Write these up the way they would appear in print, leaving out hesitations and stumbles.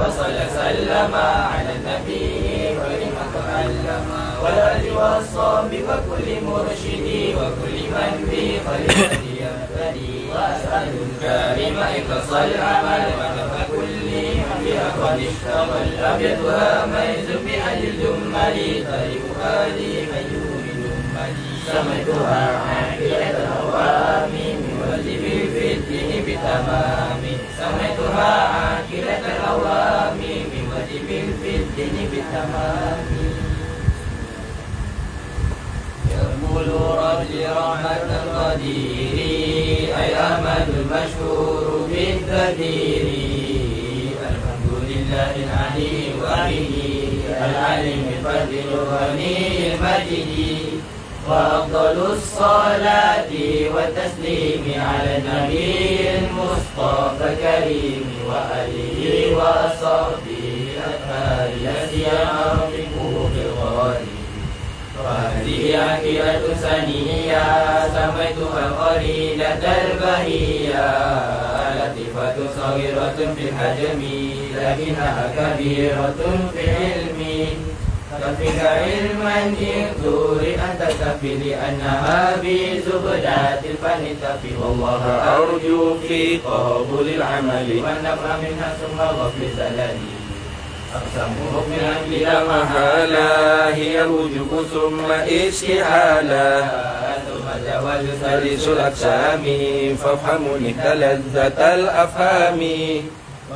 وصلى سلم على النبي خير من تعلم والآل والصحب وكل مرشد وكل من بخليفته يهتدي وأسأل الكريم إخلاص العمل وكف كل من بها قد اشتغل أبيتها ميز بأهل الجمل طريق هذه خير الأمة سميتها عاقلة الأوام من واجب في الدين بتمام سميتها عاقلة الأوام من واجب في الدين بتمام يقول ربي رحمة القدير أي أحمد المشهور بالتدير الحمد لله العلي وحده العليم الفضل الغني المجيد وأفضل الصلاة والتسليم على النبي المصطفى الكريم وآله وصحبه الأطهار الذين أرفقوا بالغالي وهذه عقيدة ثانية سميتها قليلة البهية لطيفة صغيرة في الحجم لكنها كبيرة في العلم تكفيك علما إن تريد أن تكفي لأنها بزبدات الفن تكفي والله أرجو في قبول العمل والنفع منها ثم غفل زلالي أقسمه من بلا محالة هي الوجوب ثم استحالة ثم جواز ثالث الأقسام فافهموني لذة الأفهام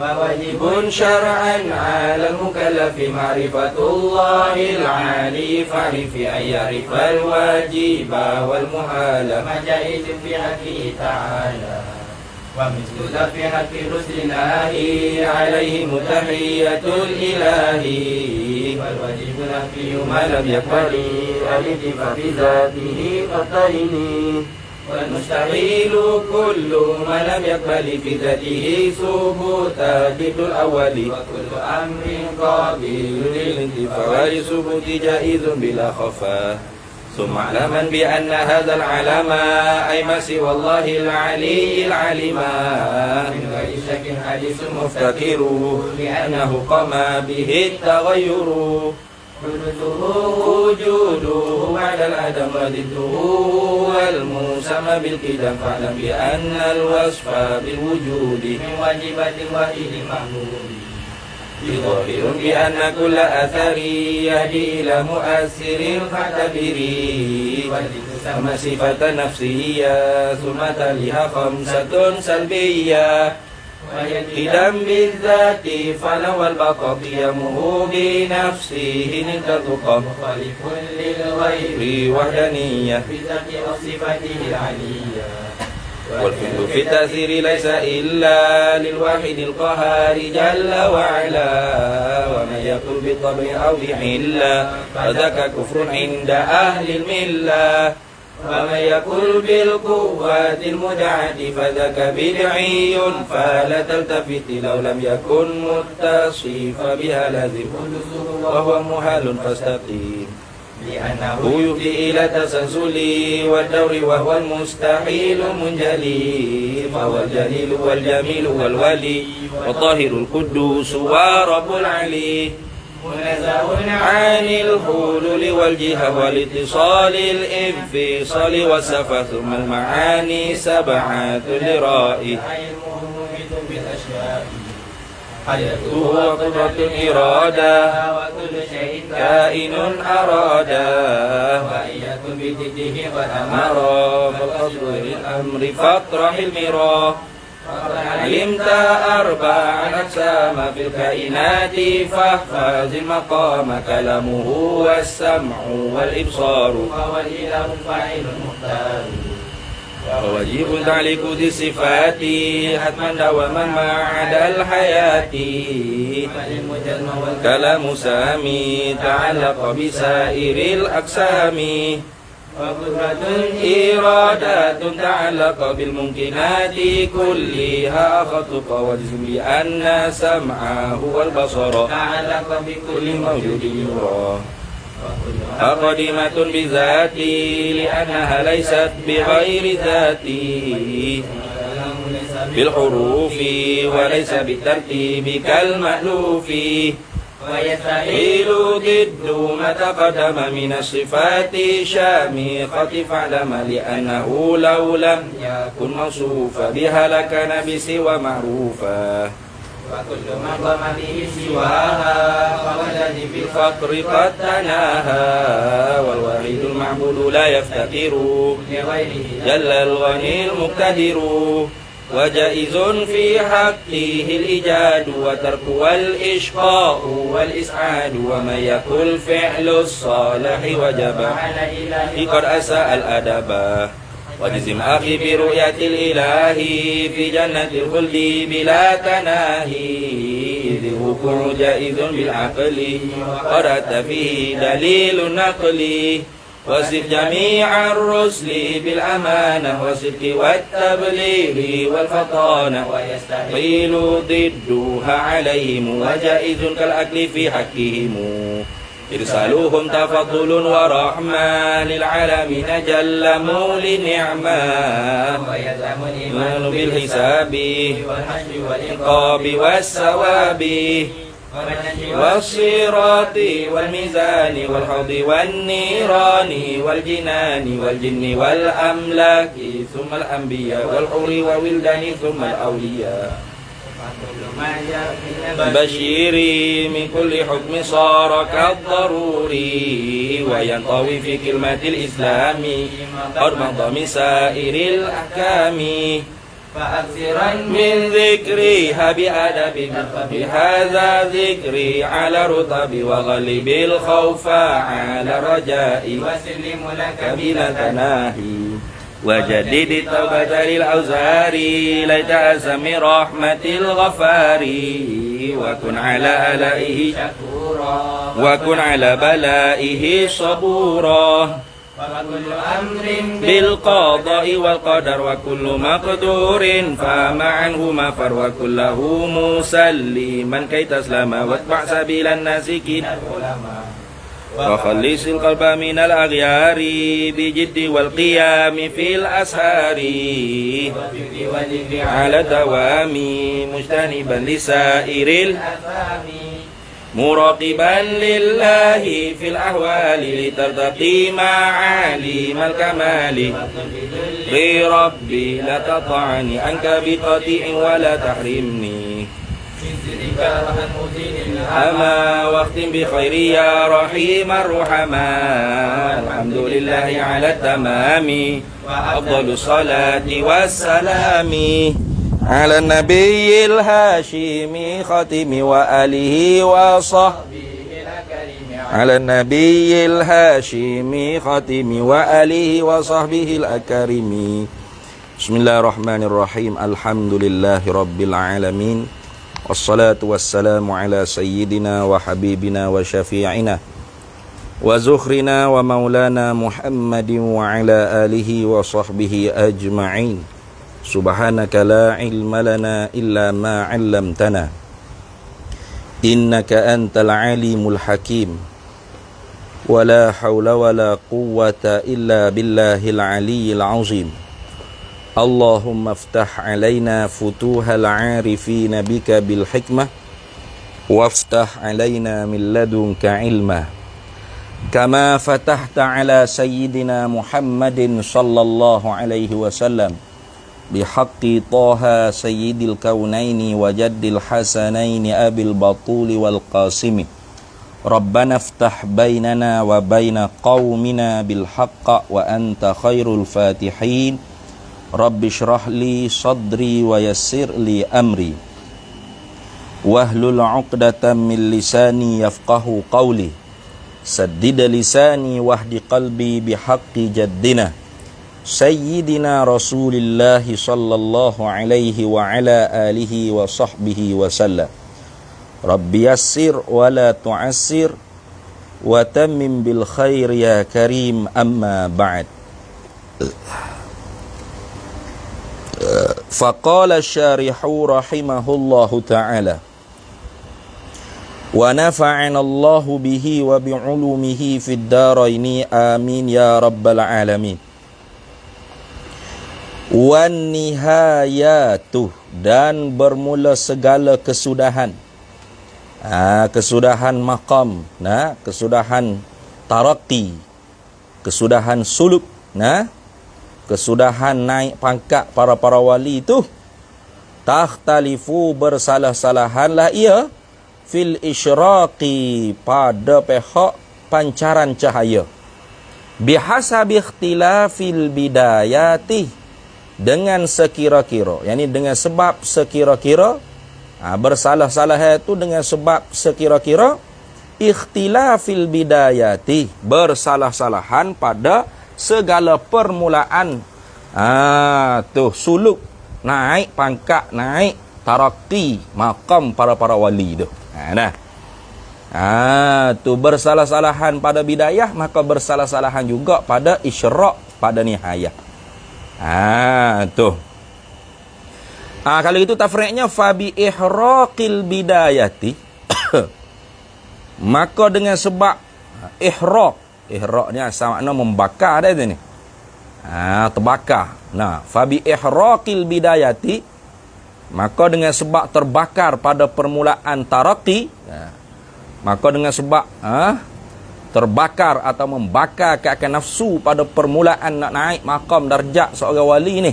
وواجب شرعا على المكلف معرفة الله العالي فاعرف أن يعرف الواجب والمحال ما جائز في حقه تعالى ومثل ذا في حق رسل الله عليهم تحية الإله والواجب نفي ما لم يقبل الاتفاق بذاته قطعين والمستحيل كل ما لم يقبل في ذاته ثبوتا ضد الأول وكل أمر قابل للانتفاع ثبوت جائز بلا خفاء ثم اعلما بأن هذا العلم أي ما سوى الله العلي العلم من غير شك حديث مفتكر لأنه قام به التغير حدوثه وجوده بعد العدم وضده والمسمى بالقدم فاعلم بأن الوصف بالوجود من واجبات الواحد المحمود ظاهر بأن كل أثر يهدي إلى مؤثر فاعتبري ولتسمى صفة نفسية ثم تليها خمسة سلبية قدم بالذات فلو البقاء قيامه بنفسه نتذق مخالف للغير وحدانية بذات وصفته العلية والفعل في التأثير ليس إلا للواحد القهار جل وعلا ومن يقل بالطبع أو بحلة فذاك كفر عند أهل الملة ومن يقل بالقوات المدعاة فذاك بدعي فلا تلتفت لو لم يكن متصف بها لازم وهو محال فاستقيم لأنه يفضي إلى التسلسل والدور وهو المستحيل منجلي فهو الجليل والجميل والولي والطاهر القدوس ورب العلي منزه عن الحلول والجهة والاتصال الانفصال والسفة ثم المعاني سبعة لرائه حياته وقدرة الإرادة وكل شيء كائن أرادا وإن يكن بضده قد أمر فالأصل للأمر فاطرح المرا علمت أربعا أقسام في الكائنات فاحفظ المقام كلامه والسمع والإبصار وهو الإله الفاعل المختار وواجب تعليق ذي الصفات حتما دواما ما عدا الحياة كلام سامي تعلق بسائر الأقسام وقدرة إرادة تعلق بالممكنات كلها خطق وجزم بأن سمعه والبصر تعلق بكل موجود يرى قديمة بذاتي لأنها ليست بغير ذاتي بالحروف وليس بالترتيب كالمألوف ويستحيل ضد ما تقدم من الصفات شامخة فاعلم لأنه لو لم يكن موصوفا بها لكان بسوى معروفا وكل ما قام به سواها فوجد في الفقر قد تناها والوحيد المعبود لا يفتقر لغيره جل الغني المقتدر وجائز في حقه الإيجاد وترك والإشقاء والإسعاد ومن يكن فعل الصالح وجب على قد أساء الأدب وجزم أخي برؤية الإله في جنة الخلد بلا تناهي إذ الوقوع جائز بالعقل قرأت فيه دليل النقل وصف جميع الرسل بالأمانة والصدق والتبليغ والفطانة ويستحيل ضدها عليهم وجائز كالأكل في حقهم إرسالهم تفضل ورحمة للعالمين جل مولي النعمة ويلزم الإيمان بالحساب والحشر والعقاب والثواب والصراط والميزان والحوض والنيران والجنان والجن والأملاك ثم الأنبياء والحور والولدان ثم الأولياء بشيري من كل حكم صار كالضروري وينطوي في كلمة الإسلام قد مضى من سائر الأحكام فأكثرا من ذكرها بأدب بهذا ذكري على رطب وغلب الخوف على الرجاء وسلم لك بلا تناهي وجدد التوبة للأوزار ليت أسم رحمة الغفار وكن على آلائه شكورا وكن على بلائه صبورا وكل أمر بالقضاء والقدر وكل مقدور فما عنه مفر وكله مسلما كي تسلم واتبع سبيل الناسكين العلماء وخلص القلب من الأغيار بجد والقيام في الأسهار على الدوام مجتنبا لسائر الأثام مراقبا لله في الأحوال لترتقي معالم الكمال بربي لا تطعني عنك بقطيع ولا تحرمني أما واختم بخير يا رحيم الرحماء الحمد لله على التمام وأفضل الصلاة والسلام على النبي الهاشمي ختم وآله وصحبه على النبي الهاشمي ختم وآله وصحبه الأكرم بسم الله الرحمن الرحيم الحمد لله رب العالمين والصلاة والسلام على سيدنا وحبيبنا وشفيعنا وزخرنا ومولانا محمد وعلى آله وصحبه أجمعين سبحانك لا علم لنا إلا ما علمتنا إنك أنت العليم الحكيم ولا حول ولا قوة إلا بالله العلي العظيم اللهم افتح علينا فتوح العارفين بك بالحكمة وافتح علينا من لدنك علما كما فتحت على سيدنا محمد صلى الله عليه وسلم بحق طه سيد الكونين وجد الحسنين أبي البطول والقاسم ربنا افتح بيننا وبين قومنا بالحق وأنت خير الفاتحين رب اشرح لي صدري ويسر لي أمري واحلل عقدة من لساني يفقه قولي سدد لساني واهد قلبي بحق جدنا سيدنا رسول الله صلى الله عليه وعلى آله وصحبه وسلم رب يسر ولا تعسر وتمم بالخير يا كريم أما بعد فقال الشارح رحمه الله تعالى ونفعنا الله به وبعلومه في الدارين آمين يا رب العالمين wan nihayatuh, dan bermula segala kesudahan. Kesudahan maqam, kesudahan taraqi, kesudahan suluk, kesudahan naik pangkat para wali itu, takhtalifu, bersalah-salahanlah ia, fil isyraqi, pada pihak pancaran cahaya, bihasabi ikhtilafil bidayati, dengan sekira-kira, yakni dengan sebab sekira-kira, bersalah-salah itu dengan sebab sekira-kira, ikhtilafil bidayati, bersalah-salahan pada segala permulaan, suluk, naik pangkat, naik taraqi, maqam para wali tu. Bersalah-salahan pada bidayah, maka bersalah-salahan juga pada isyraq, pada nihayah. Kalau itu tafri'nya fabi ihraqil bidayati maka dengan sebab ihraq ni asal makna membakar dah tu ni. Terbakar. Fabi ihraqil bidayati, maka dengan sebab terbakar pada permulaan taraqi, maka dengan sebab terbakar atau membakar keakan nafsu pada permulaan nak naik maqam darjat seorang wali ni.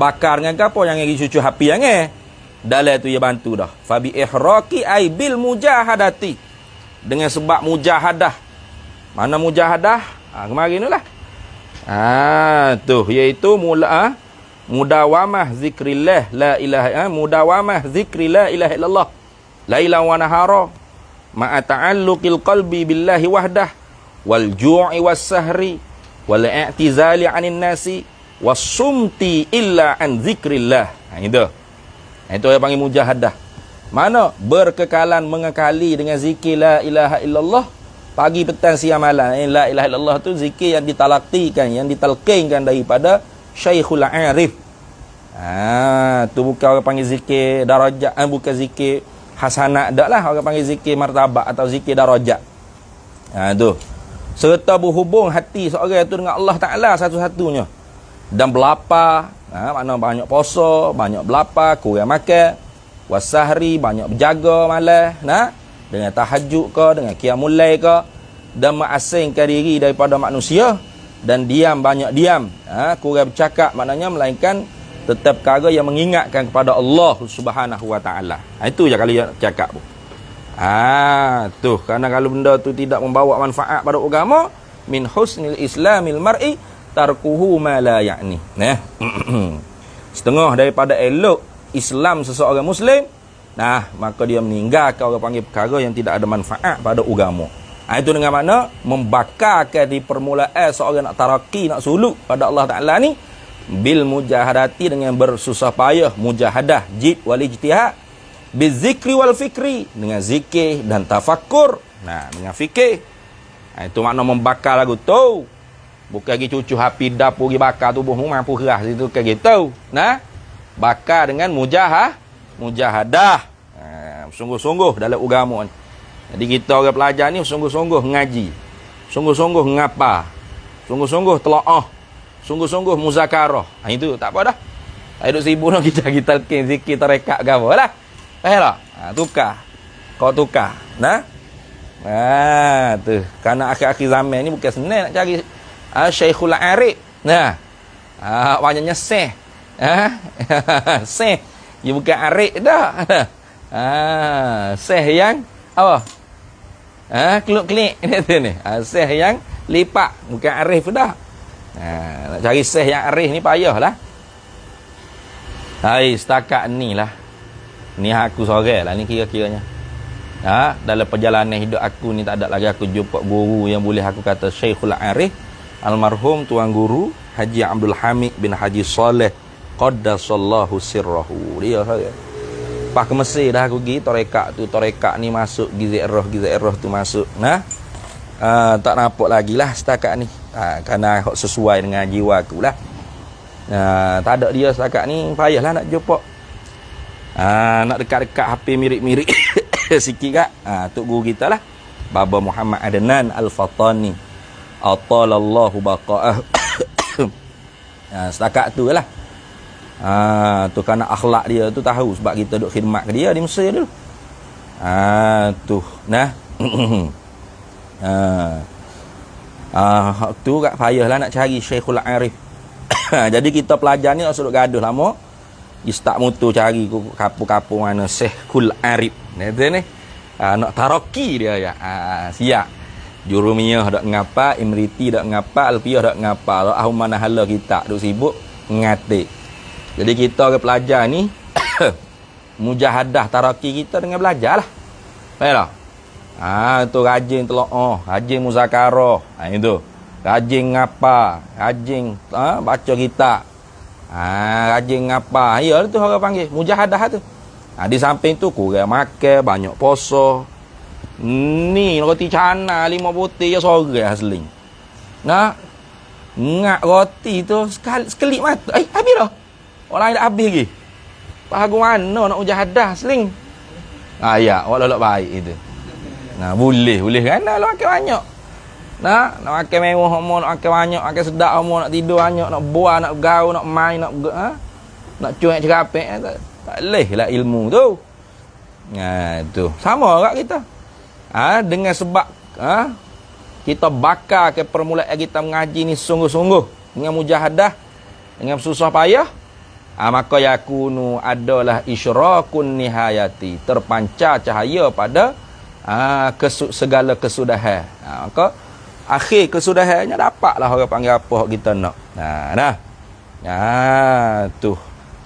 Bakar dengan apa? Yang lagi cucu api yang dalam tu ia bantu dah. Fabi ihraqi ay bil mujahadati, dengan sebab mujahadah. Mana mujahadah? Kemarin tu lah. Iaitu mudawamah zikrillah la ilaha mudawamah zikri la ilaha illallah lailan wa nahara ma'a ta'alluqil qalbi billahi wahdah wal ju'i was sahri wal i'tizali 'anil nasi was sumti illa an zikrillah. Itu yang panggil mujahadah. Mana berkekalan mengekali dengan zikir la ilaha illallah pagi petang siang malam. La ilaha illallah tu zikir yang ditalaqtikan, yang ditalqinkan daripada Syekhul Arif. Tu bukan orang panggil zikir darajat, bukan zikir hasanat dak lah, orang panggil zikir martabat atau zikir darajat. Tu serta berhubung hati seorang itu dengan Allah Taala satu-satunya, dan berlapar, makna banyak puasa, banyak berlapar, kurang makan, wasahri, banyak berjaga malam, dengan tahajud ke, dengan qiyamul lail ke, dan mengasingkan diri daripada manusia, dan diam, banyak diam, kurang bercakap, maknanya melainkan tetap perkara yang mengingatkan kepada Allah Subhanahu wa taala. Itu je kalau dia cakap pun. Kerana kalau benda tu tidak membawa manfaat pada agama, min husnil islamil mar'i tarkuhu ma la ya'ni. Setengah daripada elok Islam seseorang muslim, maka dia meninggalkan orang panggil perkara yang tidak ada manfaat pada agama. Itu dengan makna membakarkan di permulaan seorang nak taraqi, nak suluk pada Allah Taala ni bil mujahadati, dengan bersusah payah, mujahadah, jid wal ijtihad, bizikri wal fikri, dengan zikir dan tafakkur, dengan fikir. Itu makna membakar lagu tu. Bukan lagi cucu api dapur pergi bakar tubuhmu mampu keras, itu kayak gitu. Bakar dengan mujahadah. Sungguh-sungguh dalam agama ni. Jadi kita orang pelajar ni sungguh-sungguh ngaji, sungguh-sungguh ngapa, sungguh-sungguh telaah, sungguh-sungguh muzakarah. Itu tak apa dah. Tak duduk sibuk nak kita talqin zikir tarekat ke apa lah. Tukar. Kau tukar. Tu. Kerana akhir-akhir zaman ni bukan senang nak cari Syekhul Arif. Banyaknya seh. Seh. Dia bukan Arif dah. Seh yang apa? Klik-klik ni. Seh yang lipat, bukan Arif dah. Nak cari seh yang Arif ni payahlah. Setakat ni lah. Ni aku sorang lah ni kira-kiranya. Dalam perjalanan hidup aku ni tak ada lagi aku jumpa guru yang boleh aku kata Syekhul Arif, almarhum tuan guru Haji Abdul Hamid bin Haji Saleh qaddasallahu sirrahu. Dia sorang. Pas ke Mesir dah aku pergi tarekat ni masuk gizairah tu masuk. Tak nampak lagi lah setakat ni. Kerana sesuai dengan jiwa aku lah. Tak ada dia setakat ni, payahlah nak jumpa. Nak dekat-dekat HP mirip-mirip sikit kat. Tok guru kita lah, Baba Muhammad Adnan Al-Fatani, atalallahu baqa'ah. Setakat tu lah. Tu kerana akhlak dia tu tahu sebab kita duk khidmat ke dia di Mesir dulu. Tu nah. Tu kat payahlah nak cari Syekhul Arif. Jadi kita pelajar ni sudah gaduh lama. Istak mutu cari kapu-kapu mana Syekhul Arif. Ni. Nak taroki dia ya. Siap. Jurumiyah dak ngapa, Imriti dak ngapa, Alfiyah dak ngapa. Ahumana hala kita duk sibuk ngatik. Jadi kita ke pelajar ni mujahadah taroki kita dengan belajar lah. Baiklah. Tu rajin telaah, rajin muzakarah. Itu. Rajin ngapa, rajin baca kitab. Rajin ngapa. Ya tu orang panggil mujahadah tu. Di samping tu kurang makan, banyak puasa. Ni roti cana 5 putih ya sore asli. Ngak roti tu sekelip mata. Habis dah. Orang dah habis lagi. Bahagu mana nak mujahadah seling. Ya, wallah baik itu. Boleh kan nak makan banyak. Nak makan mewah homo, nak makan banyak, makan sedap homo, nak tidur banyak, nak buah, nak bergaul, nak main, nak cuek cerapek. Tak leh lah ilmu tu. Tu sama kat kita. Dengan sebab kita bakar ke permulaan kita mengaji ni sungguh-sungguh dengan mujahadah, dengan susah payah, maka yakunu adalah isyrakun nihayati, terpancar cahaya pada segala kesudahan. Maka akhir kesudahannya dapatlah orang panggil apa kita nak. Tu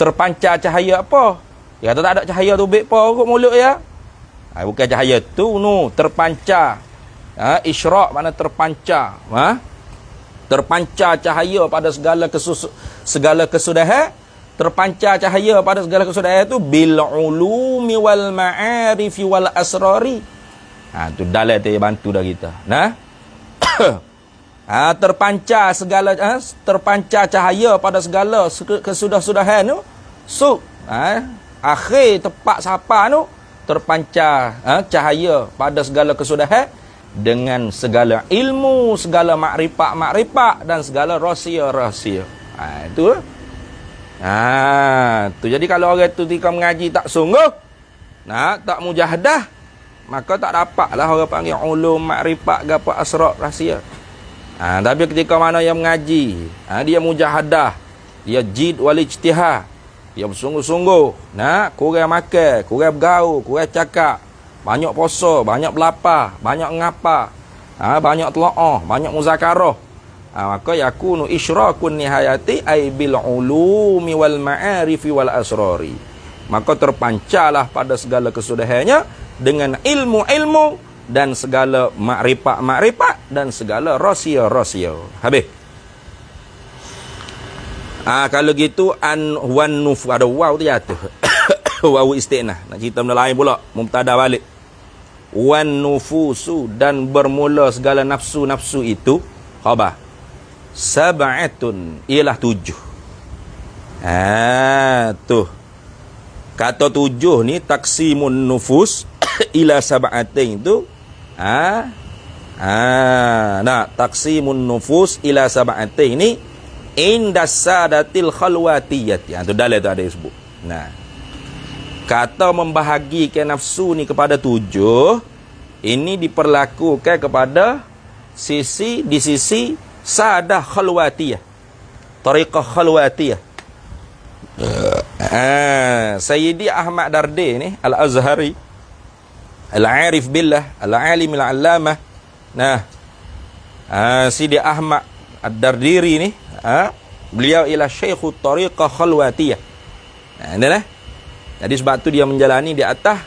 terpancar cahaya apa? Ya tak ada cahaya tu baik apa kot mulut ya. Bukan cahaya tu terpancar. Isyrak mana terpancar. Terpancar cahaya pada segala kesudahan. Terpancar cahaya pada segala kesudahan itu bil ulumi wal ma'arifi wal asrari. Tu dalil dia bantu dah kita. Terpancar terpancar cahaya pada segala kesudah-sudahan tu. Akhir tepat siapa tu terpancar cahaya pada segala kesudahan dengan segala ilmu, segala makrifat dan segala rahsia-rahsia. Itu. Tu jadi kalau orang tu ketika mengaji tak sungguh, tak mujahadah, maka tak dapatlah orang panggil ulum, makrifat, gapo asrar, rahsia. Tapi ketika mana yang mengaji, dia mujahadah, dia jid wal ijtihad, dia bersungguh-sungguh, kurang makan, kurang bergaul, kurang cakap, banyak puasa, banyak berlapar, banyak ngapa, banyak telaah, banyak muzakarah. Maka yakunu isyrakun nihayati ay bil ulumi wal ma'arifi wal asrari. Maka terpancarlah pada segala kesudahannya dengan ilmu-ilmu dan segala makrifat dan segala rahsia-rahsia. Habis. Kalau gitu wan nuf ada waw tu jatuh. Waw istinah. Nak cerita benda lain pula, mubtada balik. Wan nufusu dan bermula segala nafsu-nafsu itu khabar. Sab'atun ialah 7. Tu. Kata 7 ni taksimun nufus ila sab'atin tu. Taksimun nufus ila sab'atin ni indas sadatil khalwatiyati. Tu dalil tu ada sebut. Kata membahagikan nafsu ni kepada 7 ini diperlakukan kepada di sisi sadah khalwatiyah, tariqah khalwatiyah. Sayyidi Ahmad Dardi ni Al-Azhari Al-Arif Billah Al-Alim Al-Allamah. Sidi Ahmad Ad-Dardiri ni beliau ialah Syekhut Tariqah Khalwatiyah. Inilah. Jadi sebab tu dia menjalani di atas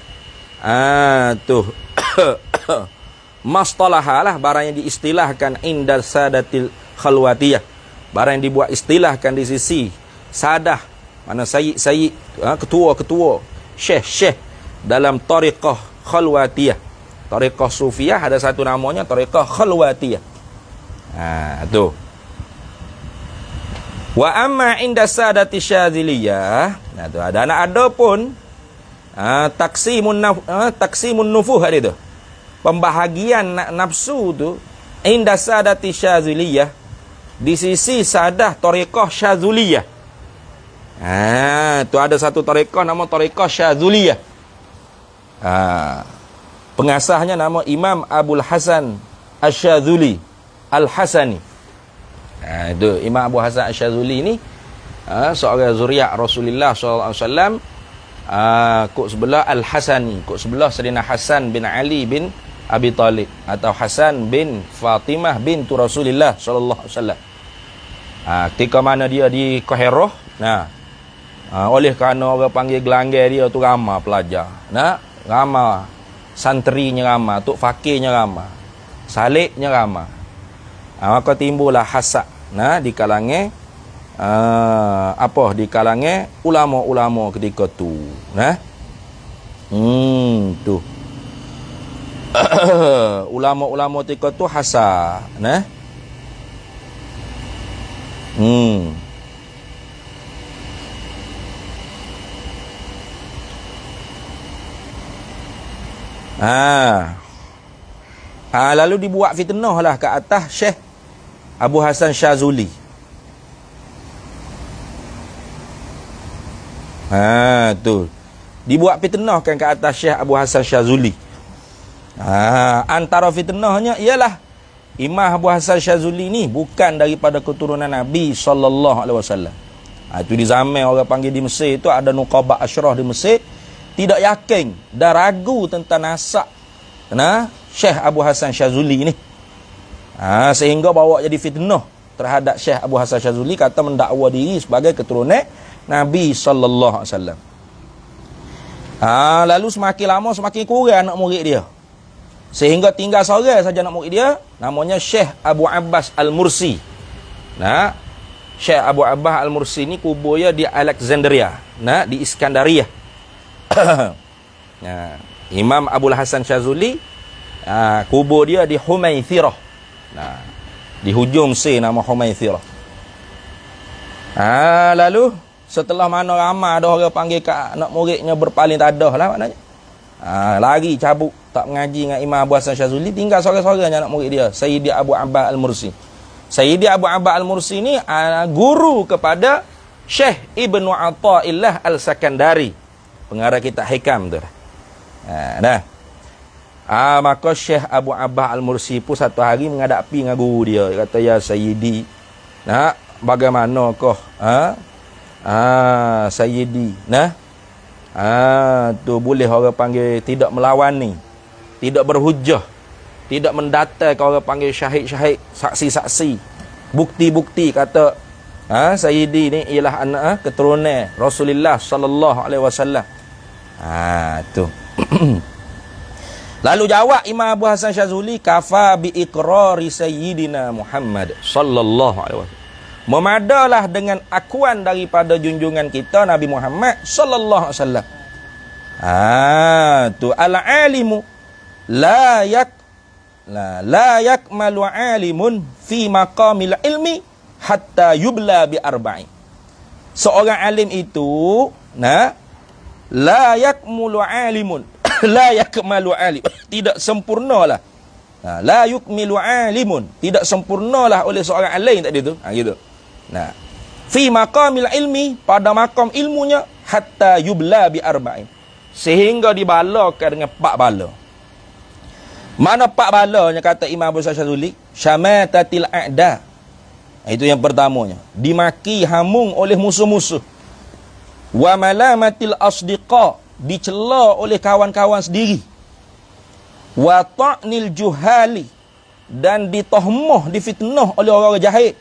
mastalahalah barang yang diistilahkan indal sadatil khalwatiyah, barang yang dibuat istilahkan di sisi sadah, mana sayyid ketua syekh dalam tariqah khalwatiyah. Tariqah sufiyah ada satu namanya tariqah khalwatiyah. Tu. Wa amma inda sadati syadziliyah. Tu ada pun taksimun nufuh ada tu. Pembahagian nafsu tu inda sadati syadziliyah di sisi sadah tariqah Syadzuliyah. Tu ada satu tariqah nama tariqah Syadzuliyah. Pengasasnya nama Imam Abul Hasan Asy-Syadzuli Al-Hasani. Itu Imam Abu Hasan Asy-Syadzuli ni seorang zuriat Rasulullah sallallahu alaihi wasallam. Kok sebelah Al-Hasani, kok sebelah Sayyidina Hasan bin Ali bin Abi Talib atau Hasan bin Fatimah bintu Rasulullah sallallahu alaihi wasallam. Ketika mana dia di Qahirah, oleh kerana orang panggil gelanggar dia tu ramai pelajar, ramai santrinya, ramai tok fakirnya, ramai saliknya, ramai. Maka timbullah hasad di kalangan di kalangan ulama-ulama ketika tu. Tu ulama-ulama ketika tu hasad. Lalu dibuat fitnah lah ke atas Syekh Abu Hasan Syadzuli. Tu dibuat fitnah kan ke atas Syekh Abu Hasan Syadzuli. Antara fitnahnya ialah Imam Abu Hasan Syadzuli ni bukan daripada keturunan Nabi sallallahu alaihi wasallam. Itu di zaman orang panggil di Mesir tu ada nuqaba asyrah di Mesir tidak yakin dan ragu tentang nasab Syekh Abu Hasan Syadzuli ni. Sehingga bawa jadi fitnah terhadap Syekh Abu Hasan Syadzuli, kata mendakwa diri sebagai keturunan Nabi sallallahu alaihi wasallam. Lalu semakin lama semakin kurang anak murid dia. Sehingga tinggal seorang saja anak murid dia, namanya Syekh Abu Abbas Al-Mursi. Syekh Abu Abbas Al-Mursi ni kuburnya di Alexandria, di Iskandaria. Imam Abul Hasan Syadzuli kubur dia di Humaithirah. Di hujung Mesir nama Humaithirah. Lalu setelah mana ramai ada orang panggil kat anak muridnya berpaling tadah lah maknanya. Lari cabut tak mengaji dengan Imam Abu Hasan Syadzuli, tinggal seorang-seorang anak murid dia, Sayyidi Abu Abbas Al-Mursi. Sayyidi Abu Abbas Al-Mursi ni guru kepada Syekh Ibnu Athaillah Al-Sakandari, pengarah kitab Hikam tu. Maka Syekh Abu Abbas Al-Mursi pun satu hari menghadapi dengan guru dia. Dia kata, ya Sayyidi, bagaimanakah Sayyidi, tu boleh orang panggil tidak melawan ni, tidak berhujah, tidak mendatangkan orang panggil syahid-syahid, saksi-saksi, bukti-bukti, kata Sayyidi ni ialah anak keturunan Rasulullah sallallahu alaihi wasallam. Tu. Lalu jawab Imam Abu Hasan Syadzuli, kafa bi iqrari sayyidina Muhammad sallallahu alaihi wasallam. Memadalah dengan akuan daripada junjungan kita Nabi Muhammad sallallahu alaihi wasallam. Tu al-alimu la yakmalu alimun fi maqamil ilmi hatta yubla bi arba'in. Seorang alim itu la yakmulu alimun la yakmalu alim, tidak sempurnalah. La yukmilu alimun, tidak sempurnalah oleh seorang alim tadi tu. Gitu. Fi maqamil ilmi, pada maqam ilmunya, hatta yubla bi arba'in, sehingga dibalakan dengan 4 bala. Mana 4 balanya kata Imam Abu Hasan Syadzuli? Syamatatil a'da. Itu yang pertamanya, dimaki hamung oleh musuh-musuh. Wa malamatil asdiqa, dicela oleh kawan-kawan sendiri. Wa ta'nil juhali, dan ditohmoh, difitnah oleh orang-orang jahil.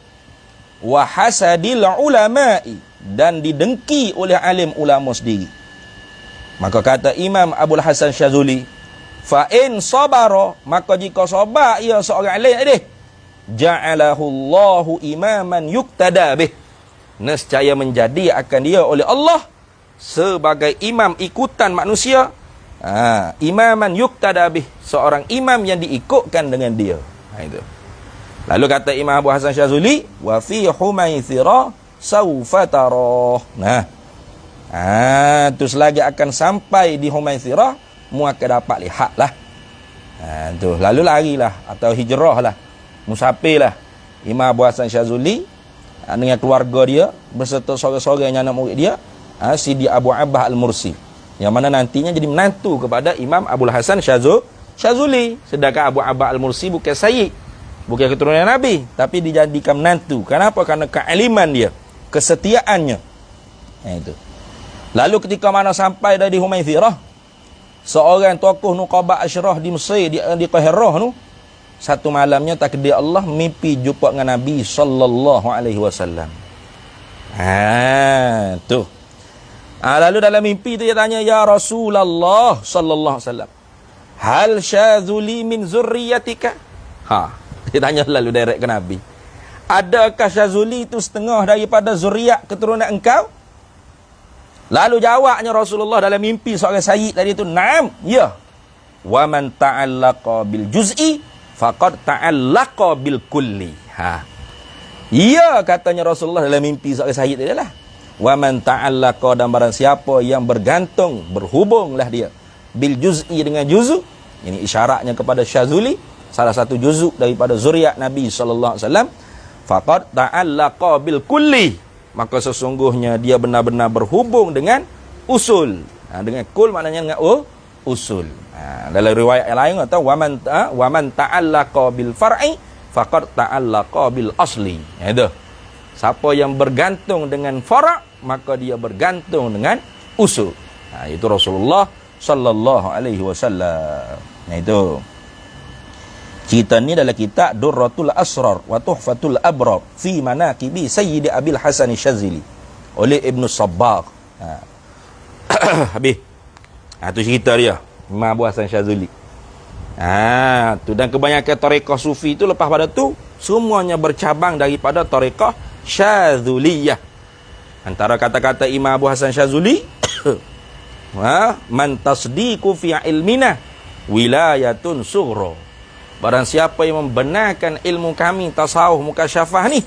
Wa hasadil ulama'i, dan didengki oleh alim ulama sendiri. Maka kata Imam Abul Hasan Syadzuli, fa in sabara, maka jika sabar ia seorang alim tadi, ja'alahu Allahu imaman yuktada bih, nescaya menjadi akan dia oleh Allah sebagai imam ikutan manusia. Imaman yuktada bih, seorang imam yang diikutkan dengan dia. Itu. Lalu kata Imam Abu Hasan Syadzuli, wa fi Humaithirah saufa tarah. Tu selagi akan sampai di Humaithirah, mu akan dapat lihatlah. Tu lalu larilah atau hijrahlah, musafirlah Imam Abu Hasan Syazuli dengan keluarga dia beserta seorang-seorang anak murid dia, Sidi Abu Abbas Al-Mursi, yang mana nantinya jadi menantu kepada Imam Abul Hasan Syazuli. Sedangkan Abu Abbas Al-Mursi bukan sayyid, bukan keturunan Nabi, tapi dijadikan menantu. Kenapa? Karena kealiman dia, kesetiaannya. Itu. Lalu ketika mana sampai dari Humaithirah, seorang tokoh nuqaba Asyrah di Mesir, di Qahirah tu, satu malamnya takdir Allah mimpi jumpa dengan Nabi sallallahu alaihi wasallam. Tu. Lalu dalam mimpi tu dia tanya, ya Rasulullah sallallahu alaihi wasallam, hal Syazuli min zurriyatika? Dia tanya lalu direct ke Nabi, adakah Syazuli itu setengah daripada zuriat keturunan engkau? Lalu jawabnya Rasulullah dalam mimpi seorang sayyid tadi itu, na'am, ya. Wa man ta'allaqa bil juz'i faqad ta'allaqa bil kulli. Ya, katanya Rasulullah dalam mimpi seorang sayyid tadi lah. Wa man ta'allaqa, dan barang siapa yang bergantung, berhubunglah dia bil juz'i, dengan juz'u. Ini isyaratnya kepada Syazuli, salah satu juz'u daripada zuriat Nabi sallallahu alaihi wasallam. Faqad ta'allaqa bil kulli, maka sesungguhnya dia benar-benar berhubung dengan usul. Dengan kul maknanya dengan usul. Dalam riwayat yang lain kata waman ta'allaqa bil far'i faqad ta'allaqa bil asli. Itu. Siapa yang bergantung dengan fara', maka dia bergantung dengan usul. Itu Rasulullah sallallahu alaihi wasallam. Itu. Cerita ni dalam kitab Durratul Asrar wa Tuhfatul Abrar fi Manaqibi Sayyid Abil Hasan Syazili oleh Ibn Sabbagh. Habis. Tu cerita dia, Imam Abu Hasan Syazili. Tu, dan kebanyakan tarekah sufi tu lepas pada tu semuanya bercabang daripada tarekah Syazuliyah. Antara kata-kata Imam Abu Hasan Syazuli, man tasdiqu fi ilmina wilayatun sughra. Barang siapa yang membenarkan ilmu kami tasawuf mukasyafah ni,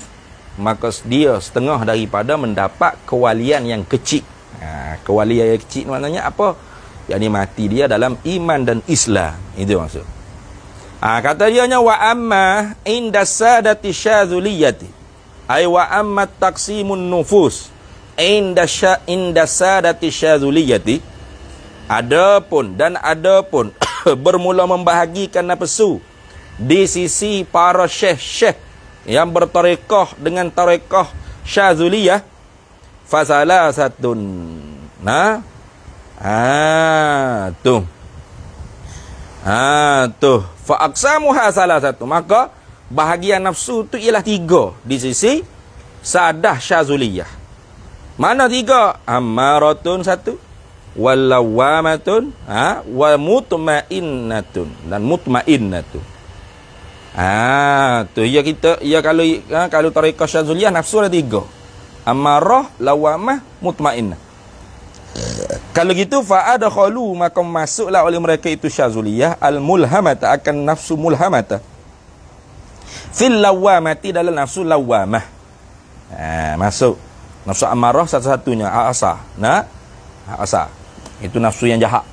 maka dia setengah daripada mendapat kewalian yang kecil. Kewalian yang kecil maknanya apa? Yang ni mati dia dalam iman dan Islam. Itu maksud. Kata dia nya wa amma inda sadati syadzuliyati, ay wa amma taqsimun nufus inda sadati syadzuliyati, adapun bermula membahagikan nafsu di sisi para syekh-syekh yang bertarekah dengan tarekah Syazuliyah, fasalasatun. Fa aqsamuha salasatu, maka bahagian nafsu tu ialah 3 di sisi sadah Syazuliyah. Mana 3? Ammaratun 1, wallawamatun, wa mutmainnatun, dan mutmainnatun. Tu ya kita ya kalau tarekah Syazuliyah nafsu ada 3. Amarah, lawamah, mutmainnah. Kalau gitu fa adkhalu, maka masuklah oleh mereka itu Syazuliyah al-mulhamata, akan nafsu mulhamata, fil lawamati, dalam nafsu lawamah. Masuk nafsu amarah satu-satunya asa. Asa. Itu nafsu yang jahat.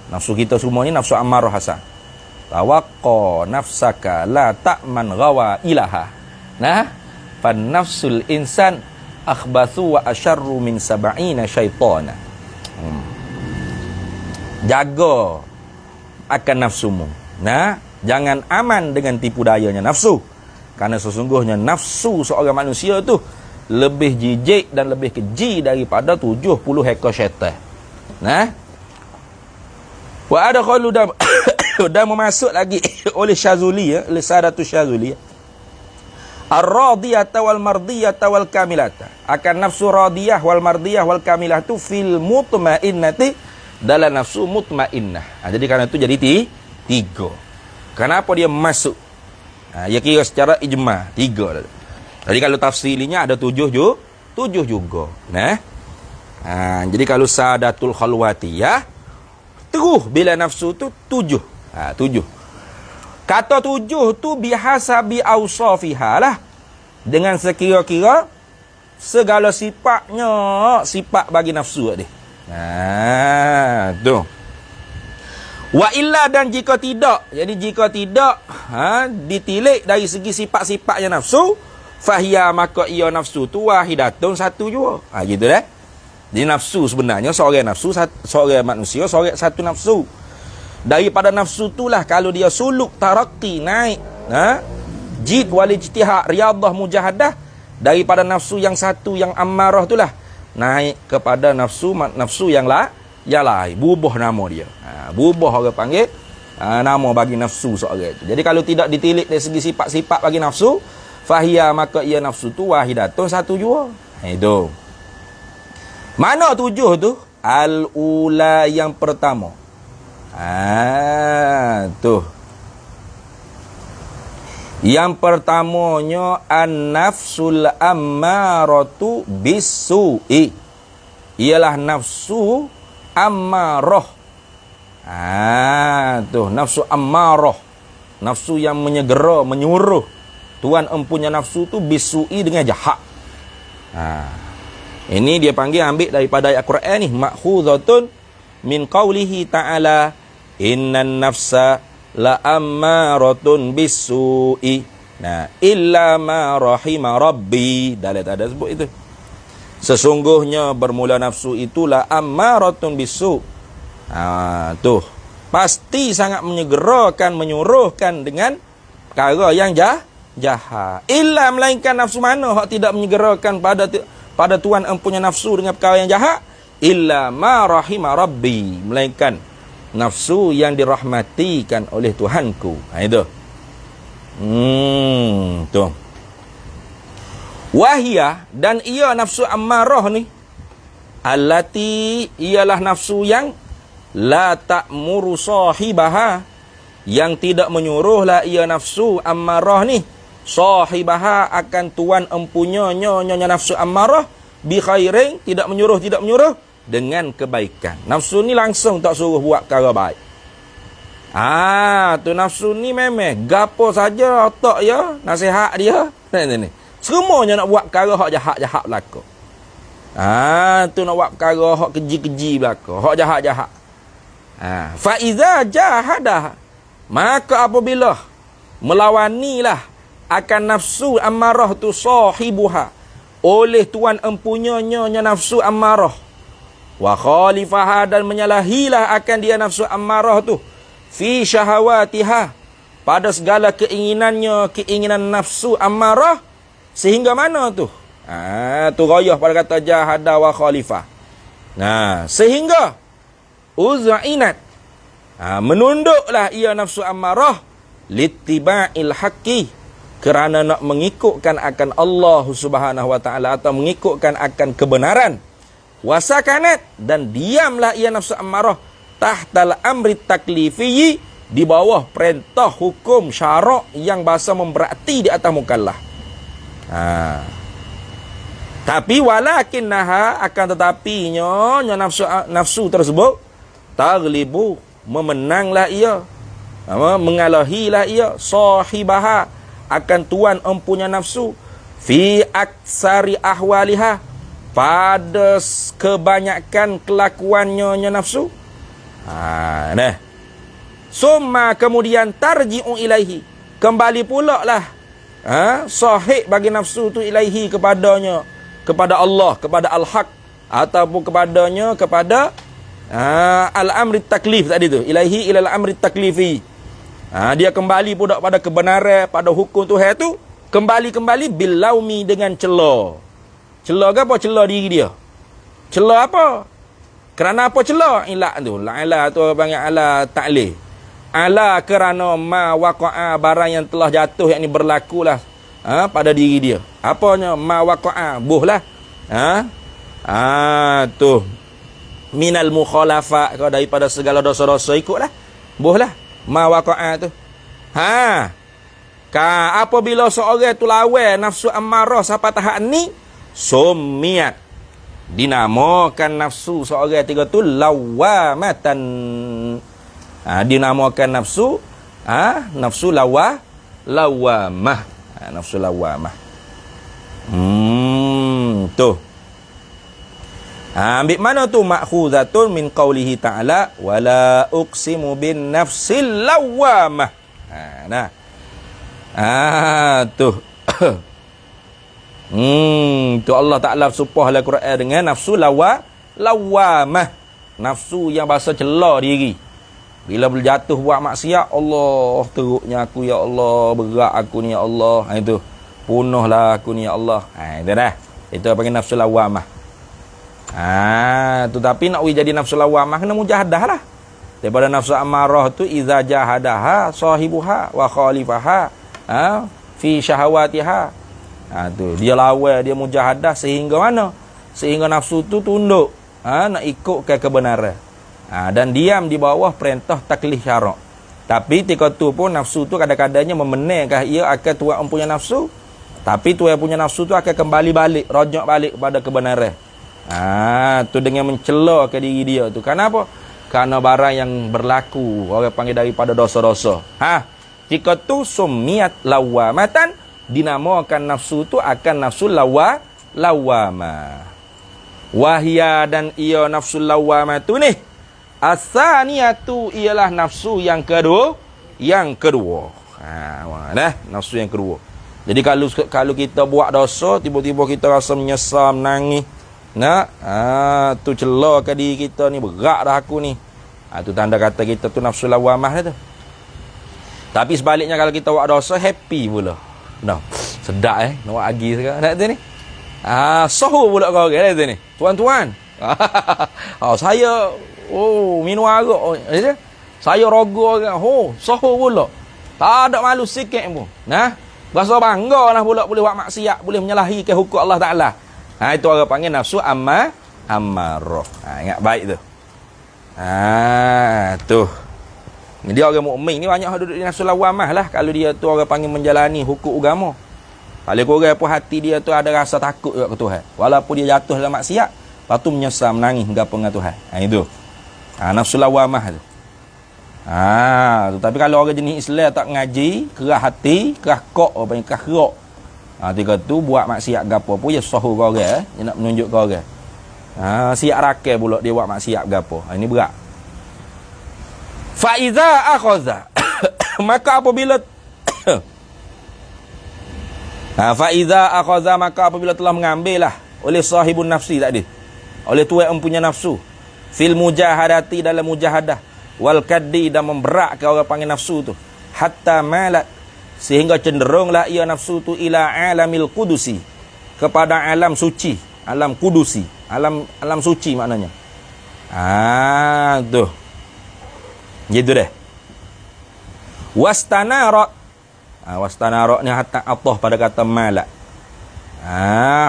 Nafsu kita semua ni nafsu amarah asa. Tawaqqa nafsaka la ta'man ghawa ilaha. Fan nafsul insan akhbathu wa asyarru min sab'ina syaitana. Jaga akan nafsumu. Jangan aman dengan tipu dayanya nafsu. Karena sesungguhnya nafsu seorang manusia tu lebih jijik dan lebih keji daripada 70 ekor syaitan. Wa adkhalu dan memasuk lagi oleh Syazuli, oleh Sadatul Syazuli, ar-radiyata wal mardiyata wal kamilata, akan nafsu radiyah wal mardiyah wal kamilah tu fil mutmainnati, dalam nafsu mutmainnah. Jadi kerana itu jadi 3. Kenapa dia masuk? Ya kira secara ijma 3. Jadi kalau tafsilinya ada 7 juga. Jadi kalau Sadatul Khalwatiyah terus bila nafsu tu 7. 7. Kata 7 tu bihasabi awsafiha lah, dengan sekira-kira segala sifatnya, sifat bagi nafsu dia. Tu. Wa illa, dan jika tidak, jadi jika tidak ditilik dari segi sifat-sifatnya nafsu, fahiya maka ia nafsu tu wahidatun satu jua. Gitu dah. Jadi nafsu sebenarnya seorang nafsu, seorang manusia, seorang satu nafsu. Daripada nafsu itulah kalau dia suluk tarakki naik, jid wal ijtihad riyadah mujahadah, daripada nafsu yang satu yang ammarah itulah naik kepada nafsu yang lain, berubah nama dia. Berubah orang panggil nama bagi nafsu seorang itu. Jadi kalau tidak ditilik dari segi sifat-sifat bagi nafsu, fahiya maka ia nafsu tu wahidatun satu jua. Itu. Mana tujuh tu? Al-ula yang pertama. Tuh. Yang pertamanya an-nafsul ammaratu bis-su'i. Ialah nafsu ammarah. Tuh, nafsu ammarah. Nafsu yang menyegera, menyuruh. Tuan empunya nafsu tu bis-su'i dengan jahat. Ini dia panggil ambil daripada ayat Quran ni, ma'khuzatun min qawlihi ta'ala innan nafsa la ammaratun bis-su'i. Illa ma rahima rabbi. Dalam ada sebut itu. Sesungguhnya bermula nafsu itulah ammaratun bis-su'. Tuh. Pasti sangat menyegerakan, menyuruhkan dengan perkara yang jahat. Illa melainkan nafsu mana hak tidak menyegerakan pada tuan empunya nafsu dengan perkara yang jahat? Illa ma rahima rabbi, melainkan nafsu yang dirahmatikan oleh Tuhanku. Itu. Tuh. Wahia, dan ia nafsu ammarah ni, allati, ialah nafsu yang la ta'muru sahibaha, yang tidak menyuruhlah ia nafsu ammarah ni sahibaha akan tuan empunya nyonya nafsu ammarah bi khairin, tidak menyuruh dengan kebaikan. Nafsu ni langsung tak suruh buat perkara baik. Tu nafsu ni memang gapo saja otak ya, nasihat dia. Ni. Semuanya nak buat perkara hak jahat-jahat belaka. Tu nak buat perkara hak keji-keji belaka, hak jahat-jahat. Fa iza jahadah, maka apabila melawanilah akan nafsu ammarah tu sahibuha, oleh tuan empunya nyonya nafsu ammarah, wa khalifaha, dan menyalahilah akan dia nafsu ammarah tu fi syahawatiha, pada segala keinginan nafsu ammarah, sehingga mana tu? Tu ghayah pada kata jahada wa khalifah. Sehingga uz'inat, menunduklah ia nafsu ammarah littiba'il haqqi, kerana nak mengikutkan akan Allah Subhanahu wa taala, atau mengikutkan akan kebenaran. Wasakanat, dan diamlah ia nafsu ammarah tahtal amri taklifi, di bawah perintah hukum syarak yang bahasa memberati di atas mukallaf. Tapi walakinnaha, akan tetapinya nafsu tersebut taglibu, memenanglah ia, mengalahilah ia sahibaha, akan tuan empunya nafsu fi aksari ahwaliha, pada kebanyakan kelakuannya nafsu. Summa, kemudian tarji'u ilaihi, kembali pula lah sahih bagi nafsu tu ilaihi, kepadanya, kepada Allah, kepada al-haq, ataupun kepada al-amri taklif tadi tu, ilaihi ilal amri taklifi. Dia kembali pula pada kebenaran, pada hukum Tuhan tu, kembali bil laumi, dengan cela. Cela ke apa? Cela diri dia. Cela apa? Kerana apa cela? Ilak tu. La'ala tu panggil ala ta'lih. Ala kerana ma waqa'a, barang yang telah jatuh, yang ni berlakulah pada diri dia. Apanya? Ma waqa'a, buhlah. Tu minal mukhalafa, kau daripada segala dosa-dosa ikutlah. Buhlah ma waqa'a tu. Apabila seorang tu lawan nafsu ammarah sampai tahap ni, summiat, dinamakan nafsu seorang tiga tu lawamatan. Dinamakan nafsu nafsu lawamah. Nafsu lawamah. Tu. Ambil mana tu? Ma'khuzatun min qawlihi ta'ala wala uqsimu bin nafsil lawamah. Tuh. Tu Allah Ta'ala supah dalam Quran dengan nafsu lawamah. Nafsu yang bahasa celah diri. Bila berjatuh buat maksiat, Allah teruknya aku ya Allah, berat aku ni ya Allah. Itu. Punuhlah aku ni ya Allah. Itu dah. Itu apa panggil nafsu lawamah. Tu tapi nak jadi nafsu lawamah kena mujahadah lah. Daripada nafsu amarah tu iza jahadaha sahibuha wa khalifaha fi syahawatiha. Tu dia lawan, dia mujahadah sehingga mana? Sehingga nafsu tu tunduk, nak ikut ke kebenaran. Dan diam di bawah perintah taklif syarak. Tapi ketika tu pun nafsu tu kadang-kadangnya memenangkan ia akan tuan punya nafsu. Tapi tuan punya nafsu tu akan kembali balik, rojak balik kepada kebenaran. Tu dengan mencela ke diri dia tu. Kenapa? Karena barang yang berlaku, orang panggil daripada dosa-dosa. Jika tu sumiat lawamatan, dinamakan nafsu tu akan nafsu lawamah. Wahya dan ia nafsu lawamah tu ni, asaniyatu ialah nafsu yang kedua. Nafsu yang kedua. Jadi kalau kita buat dosa, tiba-tiba kita rasa menyesal, menangis, tu celah ke diri kita ni, berat dah aku ni. Tu tanda kata kita tu nafsu lawamah dah tu. Tapi sebaliknya kalau kita buat dosa, happy pula. Sedap nak buat lagi sekarang. Tak tu ni. Sohu pula kau orang tu ni. Tuan-tuan. Saya minum arak. Saya rogo orang. Sohu pula. Tak ada malu sikit pun. Rasa bangga lah pula boleh buat maksiat, boleh menyalahi ke hukum Allah Ta'ala. Itu orang panggil nafsu ammarah. Ingat baik tu. Tu. Dia orang mukmin ni banyak duduk di nafsu lawamah lah. Kalau dia tu orang panggil menjalani hukum agama. Kalau korang pun hati dia tu ada rasa takut ke Tuhan. Walaupun dia jatuh dalam maksiat, lepas tu menyesal, menangis hingga dengan Tuhan. Itu. Nafsu lawamah tu. Tapi kalau orang jenis Islam tak ngaji, kerah hati, kerah kok, apa yang kerah kerok. Ketika tu buat maksiat gapo pun dia sahu kau orang, dia nak menunjuk kau orang. Siap rakyat pula dia buat maksiat gapo. Ini berat. Fa iza akhadha maka apabila fa iza akhadha maka apabila telah mengambillah oleh sahibun nafsi tadi, oleh tuan empunya nafsu, fil mujahadati dalam mujahadah, wal kaddi dan memberakkan orang panggil nafsu tu, hatta malat sehingga cenderunglah ia nafsu tu ila alamil qudusi, kepada alam suci, alam kudusi, alam suci maknanya. Tu gitu deh. Wastanarat. Wastanarat ni hatta atah pada kata malak.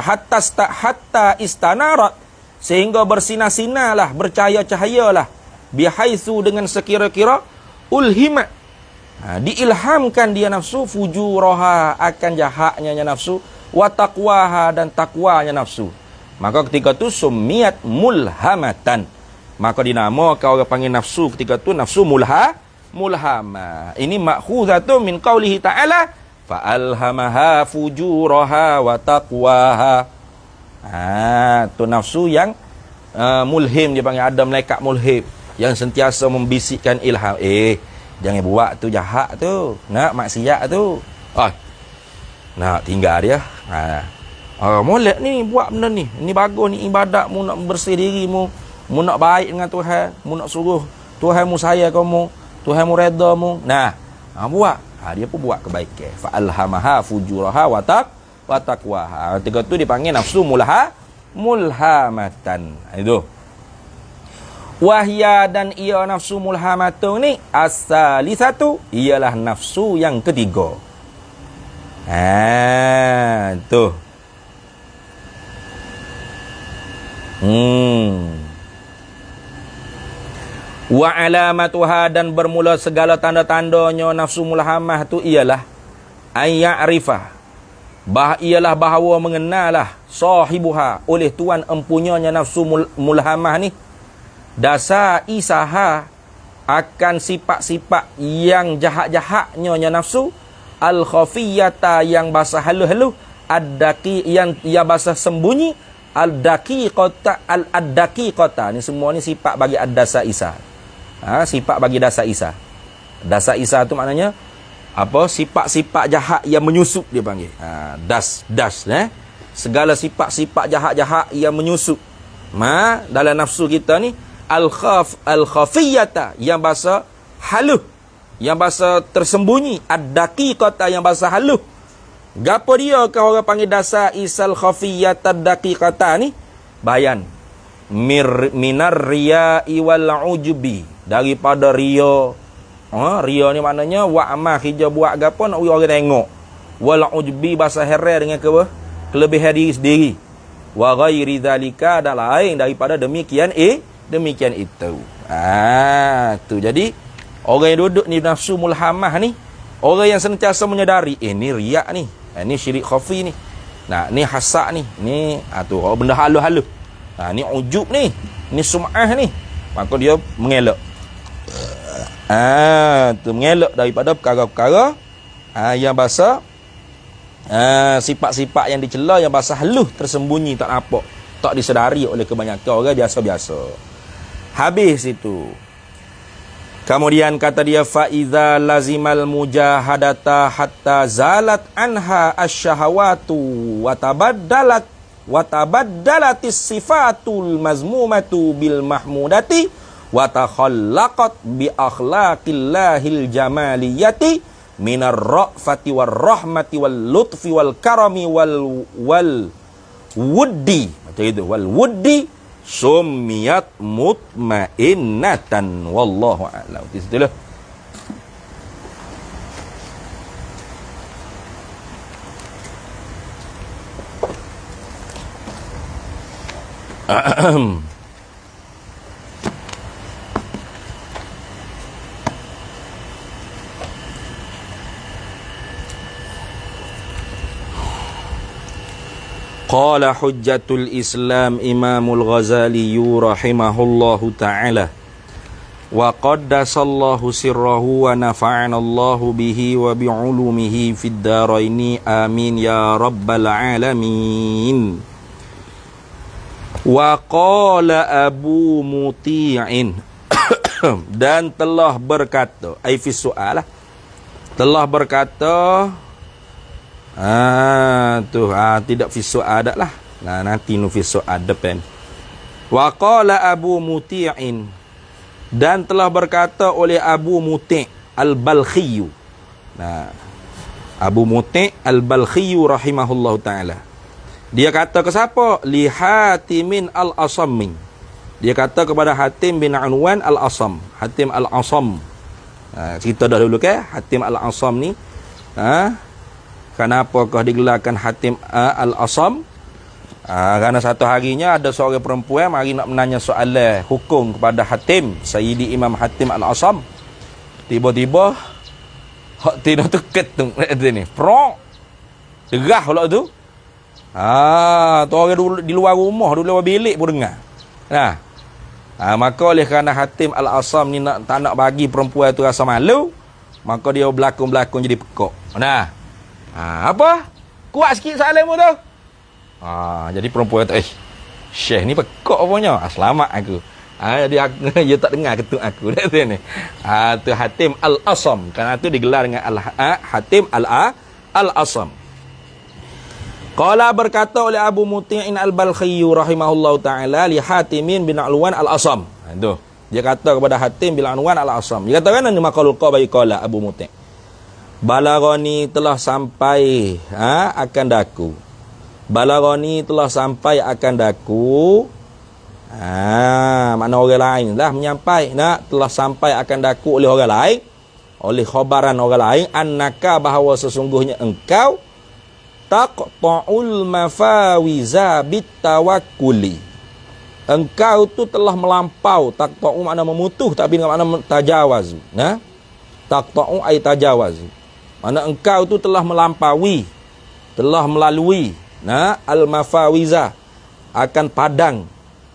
Hatta istanarat, sehingga bersinar-sinarlah, bercahaya-cahayalah, bihaitsu dengan sekira-kira ulhimat, diilhamkan dia nafsu, fujuraha akan jahatnya nafsu, wa taqwaha dan takwanya nafsu. Maka ketika tu sumiat mulhamatan, maka dinamakan orang panggil nafsu ketika tu nafsu mulhamah. Ini ma'khuzatun min qaulihi ta'ala fa alhamaha fujuraha wa taqwaha. Tu nafsu yang mulhim, dia panggil, ada malaikat mulhim yang sentiasa membisikkan ilham, jangan buat tu jahat tu, nak maksiat tu, nak tinggal dia. Molek ni buat benda ni, ini bagus ni, ibadat mu, nak bersih dirimu, mu nak baik dengan Tuhan, mu nak suruh Tuhan mu sayang kamu, Tuhan mu redha mu. Buat. Dia pun buat kebaikan. Fa alhamaha fujuraha wa taqwaha. Ketika tu dipanggil nafsu mulhamatan. Itu. Wahya dan ia nafsu mulhamatun ni as-salisatu, ialah nafsu yang ketiga. Tu. Wa alamatuha, dan bermula segala tanda-tandanya nafsu mulhamah tu ialah ayya'rifah, ialah bahawa mengenalah sahibuha, oleh tuan empunyanya nafsu mulhamah ni, dasar isaha, akan sifat-sifat yang jahat-jahatnya nafsu, al-khafiyata, yang bahasa halu-halu, ad-daqi, yang ia bahasa sembunyi, al-daqiqata, al-daqiqata. Ni semua ni sifat bagi ad-dasa isa. Sifat bagi dasa isa. Dasa isa tu maknanya apa sifat-sifat jahat yang menyusup dia panggil. Das segala sifat-sifat jahat-jahat yang menyusup dalam nafsu kita ni, al-khafiyata yang bahasa halus, yang bahasa tersembunyi, ad-daqiqata yang bahasa halus. Gapo dia kalau orang panggil dasar isal khafiyata ad-daqiqata ni? Bayan minar riya'i wal ujubi, daripada riya. Riya ni maknanya wa'amah hija buat gapo nak orang tengok. Wal ujbi bahasa heran dengan kelebihan diri sendiri. Wa ghairi zalika, dan lain daripada demikian itu. Tu jadi orang yang duduk ni nafsu mulhamah ni, orang yang sentiasa menyedari ni riak ni, ni syirik khafi ni. Nah, ni hasak ni tu benda halus-halus. Ni ujub ni sum'ah ni. Maka dia mengelak. Tu mengelak daripada perkara-perkara yang bahasa sifat-sifat yang dicela, yang bahasa halus, tersembunyi, tak nampak, tak disedari oleh kebanyakan orang biasa-biasa. Habis itu. Kemudian kata dia, fa iza lazimal mujahadata hatta zalat anha asyahawatu wa tabaddalatis sifatul mazmumatu bil mahmudati wa takhallaqat bi akhlaqillahil jamaliyati minar ra'fati war rahmati wal lutfi wal karami wal wuddi, macam itu, wal wuddi summiyat mutmainnatan wallahu a'lam. Di situlah. Qala hujjatul Islam Imamul Ghazali rahimahullahu ta'ala wa qaddasallahu sirrahu wa nafa'anallahu bihi wa bi'ulumihi fid daraini amin ya rabbal alamin. Wa qala Abu Muti'in dan telah berkata, ai fi su'alah, telah berkata tidak fi su'adat lah. Nanti nu fi su'ad depan. Wa qala Abu Muti'in, dan telah berkata oleh Abu Muti' al-Balkhi. Abu Muti' al-Balkhi rahimahullahu ta'ala. Dia kata ke siapa? Li Hatimin al-Asam. Dia kata kepada Hatim bin Unwan al-Asam. Hatim al-Asam. Cerita dah dulu ke? Hatim al-Asam ni. Kenapakah digelarkan Hatim al-Asam? Kerana satu harinya ada seorang perempuan mari nak menanya soalan hukum kepada Hatim, Sayyidi Imam Hatim al-Asam. Tiba-tiba hati dah terketung ni. Prok. Derah pula tu. Tu orang di luar rumah, di luar bilik pun dengar. Maka oleh kerana Hatim al-Asam ni tak nak bagi perempuan tu rasa malu, maka dia berlakon-berlakon jadi pekak. Apa? Kuat sikit soalan mu tu. Jadi perempuan kata, Syekh ni pekak apanya? Selamat aku. Jadi dia tak dengar ketuk aku. Tu Hatim al-Asam. Kerana tu digelar dengan Hatim al-Asam. Qala, berkata oleh Abu Muti'in al-Balkhi rahimahullahu ta'ala li Hatimin bin Unwan al-Asam. Itu. Dia kata kepada Hatim bin Unwan al-Asam. Dia kata kan, maqalul qabai qala Abu Muti'. Balagani telah sampai akan daku. Balagani telah sampai akan daku. Makna orang lain lah menyampai. Telah sampai akan daku oleh orang lain. Oleh khabaran orang lain. Annaka, bahawa sesungguhnya engkau taqta'ul mafawiza bitawakkuli. Engkau tu telah melampau. Taqta'u makna memutuh, tapi dengan makna tajawazu. Taqta'u ay tajawazu. Makna engkau tu telah melampaui, telah melalui al-mafawiza, akan padang.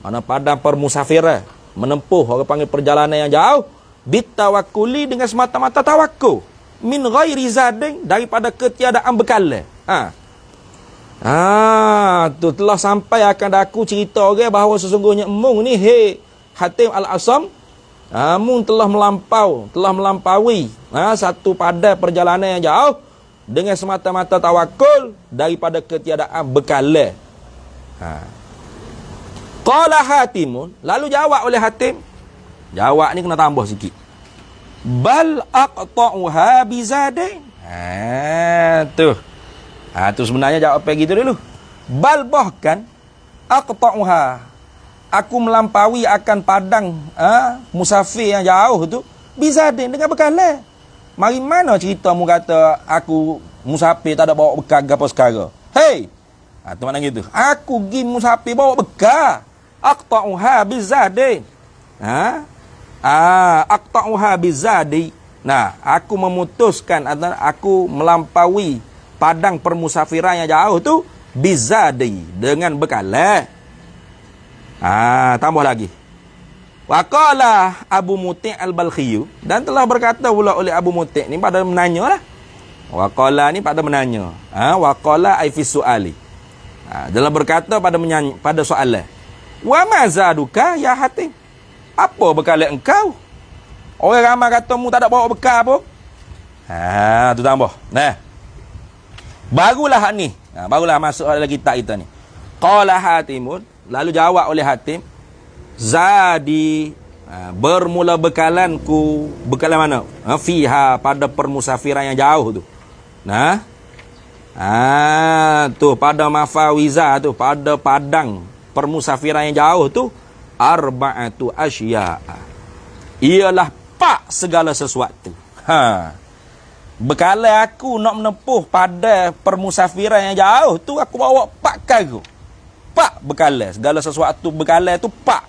Mana padang permusafirah, menempuh, orang panggil perjalanan yang jauh, bitawakkuli, dengan semata-mata tawakkul, min ghairi zadin, daripada ketiadaan bekal. Tu telah sampai akan aku cerita orang bahawa sesungguhnya emung ni, Hatim al-Asam, Kamu telah melampaui satu pada perjalanan yang jauh dengan semata-mata tawakul daripada ketiadaan bekal. Qala Hatimun, lalu jawab oleh Hatim. Jawab ni kena tambah sikit. Bal aqta'uha bizadain. Tu sebenarnya jawab apa gitu dulu. Bal bahkan aqta'uha, aku melampaui akan padang musafir yang jauh tu bizadain, dengan bekal. Mari mana cerita mu kata aku musafir tak ada bawa bekal apa sekarang? Hei, tu makna gitu. Aku pergi musafir bawa bekal. Aqta'uha bizadain. Aqta'uha bizadi. Nah, aku memutuskan atau aku melampaui padang permusafiran yang jauh tu bizadi, dengan bekal. Tambah lagi. Waqala Abu Muti' al-Balkhi, dan telah berkata pula oleh Abu Muti' ni pada menanya lah. Waqala ni pada menanya. Waqala ai fi su'ali. Dalam berkata pada soalan. Wa ma zaduka ya Hatim? Apa bekal engkau? Orang ramai kata mu tak ada bawa bekal pun. Tu tambah. Nah. Barulah hak ni. Barulah masuk dalam kitab kita ni. Qala Hatimun, lalu jawab oleh Hatim, zadi, bermula bekalanku, bekalan mana? Fiha, pada permusafiran yang jauh tu. Nah. Tu pada mafawiza tu, pada padang permusafiran yang jauh tu, arba'atu asya'a, ialah pak segala sesuatu. Bekal aku nak menempuh pada permusafiran yang jauh tu, aku bawa pak kargo. Pak bekal, segala sesuatu bekal tu pak.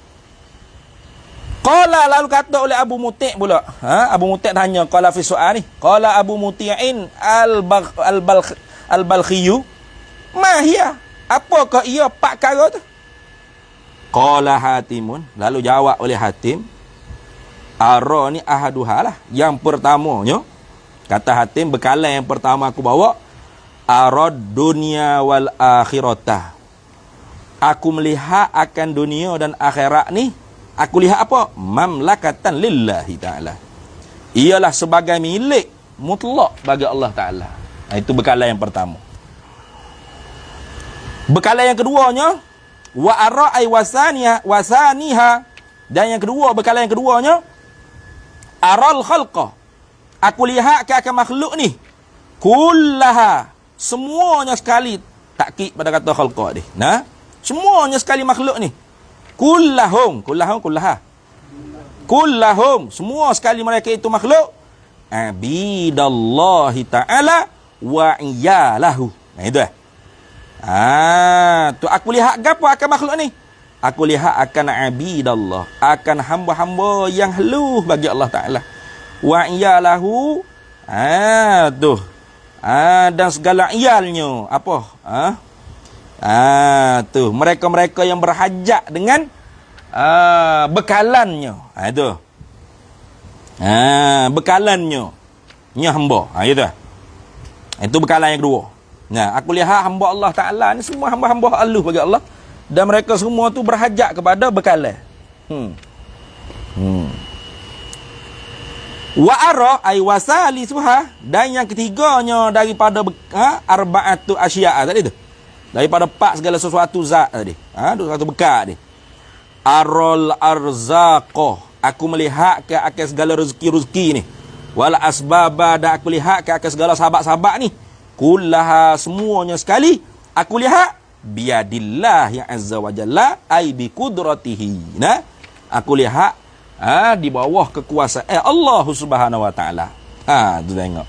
Qala, lalu kata oleh Abu Muti' pula. Abu Muti' tanya, qala fi su'al ni. Qala Abu Muti'in al-Balkhiyu, ma hiya? Apakah ia pak kargo tu? Qala Hatimun, lalu jawab oleh Hatim, ara ni ahaduha lah, yang pertamanya. Kata Hatim, bekalan yang pertama aku bawa, arad dunia wal akhirata, aku melihat akan dunia dan akhirat ni. Aku lihat apa? Mamlakatan lillahi ta'ala, ialah sebagai milik mutlak bagi Allah Ta'ala. Itu bekalan yang pertama. Bekalan yang keduanya, wa ara'i wasaniha, dan yang kedua, bekalan yang keduanya, aral khalqa, aku lihat ke akan makhluk ni, kullaha, semuanya sekali, takkid pada kata khalqa ni. Nah, semuanya sekali makhluk ni, kullahum, semua sekali mereka itu makhluk, abidallahi ta'ala wa iyalahu. Nah, itu tu aku lihat gapo akan makhluk ni? Aku lihat akan abidallah, akan hamba-hamba yang halus bagi Allah Ta'ala. Wa iyalahu, dan segala iyalnya, apa? Tu mereka-mereka yang berhajat dengan bekalannya. Itu. Bekalannya, nya hamba. Itu bekalan yang kedua. Nah, aku lihat hamba Allah Ta'ala ni semua hamba-hamba halus bagi Allah, dan mereka semua tu berhajat kepada bekalan. Wa ara ay wasali suha, dan yang ketiganya daripada arba'atu asya'a tadi tu, daripada empat segala sesuatu zat tadi, sesuatu bekal ni. Arol arzaqah, aku melihat ke akan segala rezeki-rezeki ni. Wal asbaba, dan aku lihat ke akan segala sahabat-sahabat ni. Kullaha, semuanya sekali, aku lihat biadillah yang azza wa jalla, ay bi qudratihi. Nah, aku lihat di bawah kekuasaan Allah Subhanahu wa taala. Tu tengok.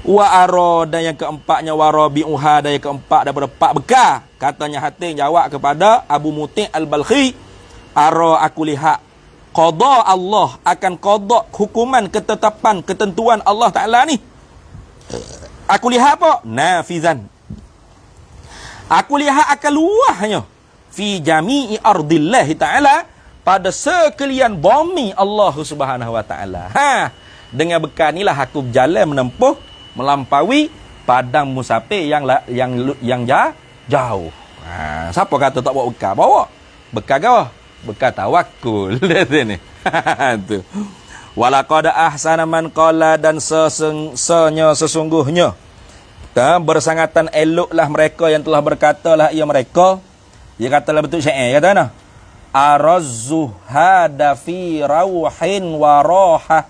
Wa ara, dan yang keempatnya warabi'uha, dan yang keempat daripada empat bekal. Katanya Hatim jawab kepada Abu Muti' al-Balkhi, ara, aku lihat qada Allah, akan qada, hukuman, ketetapan, ketentuan Allah Taala ni. Aku lihat apa? Nafizan, aku lihat akan luahnya fi jami'i ardillahi ta'ala, pada sekalian bumi Allah Subhanahu wa taala. Dengan bekal inilah aku berjalan menempuh, melampaui padang musafir yang jauh. Siapa kata tak bawa bekal? Bawa bekal kau. Bekas tawakkul dia sini. Tu. Walaqad ahsana man qala, dan sesungguhnya bersangatan eloklah mereka yang telah berkatalah ia mereka. Dia katalah betul syair kata nah. Arazzuhada fi rauhin wa raha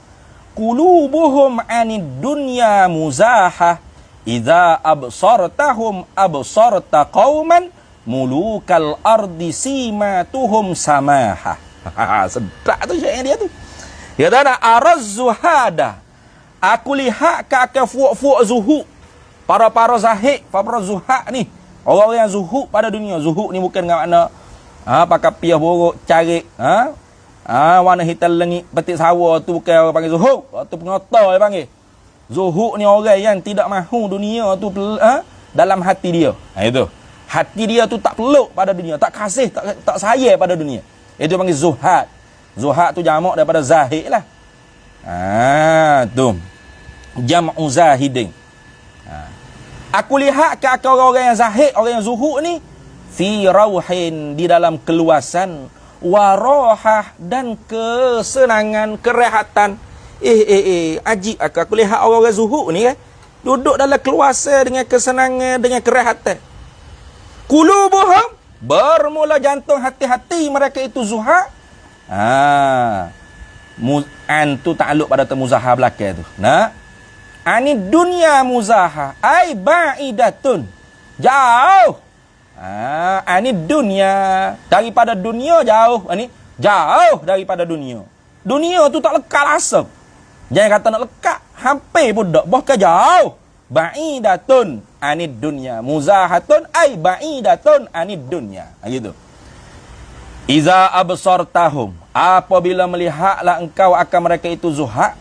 qulubuhum anid dunya muzahah idza absartahum absarta qauman mulukal ardi simatuhum samahah. Sedap tu syair dia tu. Dia kata arazzuhada, aku lihat ke fuak-fuak zuhud, para zahid, para zuhad ni, orang yang zuhud pada dunia. Zuhud ni bukan dengan makna pakai piah borok, carik, warna hitam lengit, petik sawa, tu bukan orang panggil zuhud. Tu pengotor dia panggil. Zuhud ni orang yang tidak mahu dunia tu dalam hati dia. Itu. Hati dia tu tak peluk pada dunia, tak kasih, tak sayang pada dunia. Itu panggil zuhad. Zuhad tu jamak daripada zahid lah. Tu. Jam'u zahidin. Aku lihat ke orang-orang yang zahid, orang yang zuhud ni, fi rauhin, di dalam keluasan, warahah, dan kesenangan, kerehatan. Ajib aku lihat orang-orang zuhud ni kan, duduk dalam keluasan dengan kesenangan, dengan kerehatan. Qulubuhum, bermula jantung hati-hati mereka itu zuhad. An tu takluk pada muzahah belakang tu. Nah, ani dunia muzahah ai ba'idatun, jauh. Ani dunia, daripada dunia jauh. Ani jauh daripada dunia. Dunia tu tak lekal asap. Jangan kata nak lekat, hampir pun tak, bahkan jauh. Ba'idatun ani dunia muzahatun ai ba'idatun ani dunia. Gitu. Iza absartahum, apabila melihatlah engkau akan mereka itu zuhad,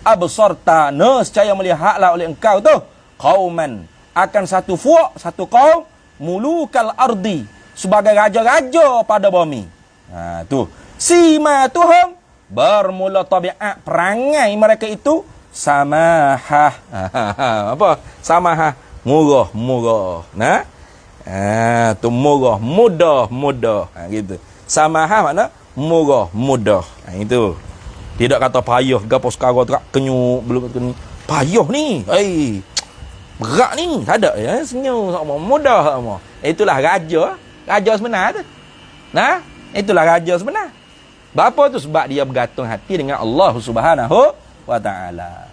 absarta, nescaya melihatlah oleh engkau tu qauman, akan satu fuak, satu kaum, mulukal ardi, sebagai raja-raja pada bumi. Tu simatuhum, bermula tabiat perangai mereka itu samahah. Apa? Samahah, murah. Nah? Tu murah, mudah. Gitu. Samahah makna murah, mudah. Itu. Tidak kata payah, gapo sekarang tak kenyuk, belum kata ni. Payah ni. Berat ni. Tak ada ya, senyum sama, mudah sama. Itulah raja sebenar tu. Nah, itulah raja sebenar. Bapa tu sebab dia bergantung hati dengan Allah Subhanahu wa taala.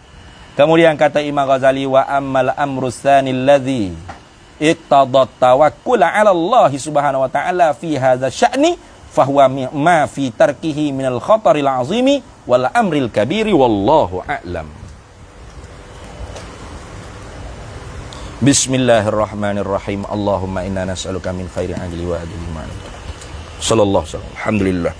Kemudian kata Imam Ghazali, wa ammal amru tsanil ladzi iqtada tawakkul 'ala Allah Subhanahu wa taala fi hadza sya'ni fahuwa ma fi tarkihi minal khataril 'azimi wal amril kabiri wallahu a'lam. Bismillahirrahmanirrahim. Allahumma inna nas'aluka min khairi ajli wa ajli ma. Sallallahu alaihi wasallam. Alhamdulillah.